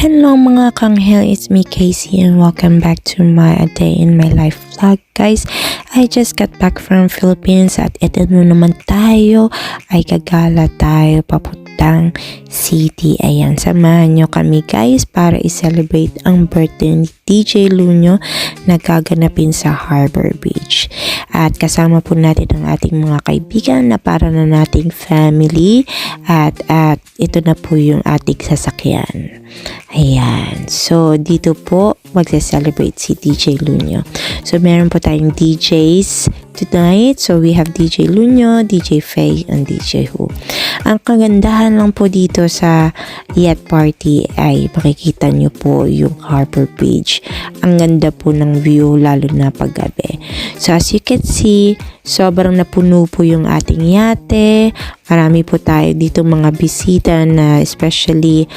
Hello mga kanghel, it's me Casey and welcome back to my A Day in My Life vlog. Guys, I just got back from Philippines at ito na naman tayo ay gagala tayo papuntang city. Ayan, samahan nyo kami guys para i-celebrate ang birthday ni DJ Lunyo na gaganapin sa Harbor Beach. At kasama po natin ang ating mga kaibigan na para na nating family at ito na po yung ating sasakyan. Ayan. So, dito po magse-celebrate si DJ Lunyo. So, meron po tayong DJs tonight. So, we have DJ Lunyo, DJ Faye, and DJ Who. Ang kagandahan lang po dito sa yacht party ay makikita nyo po yung Harbor Beach. Ang ganda po ng view lalo na paggabi. So, as you can see, sobrang napuno po yung ating yate. Marami po tayo dito mga bisita na especially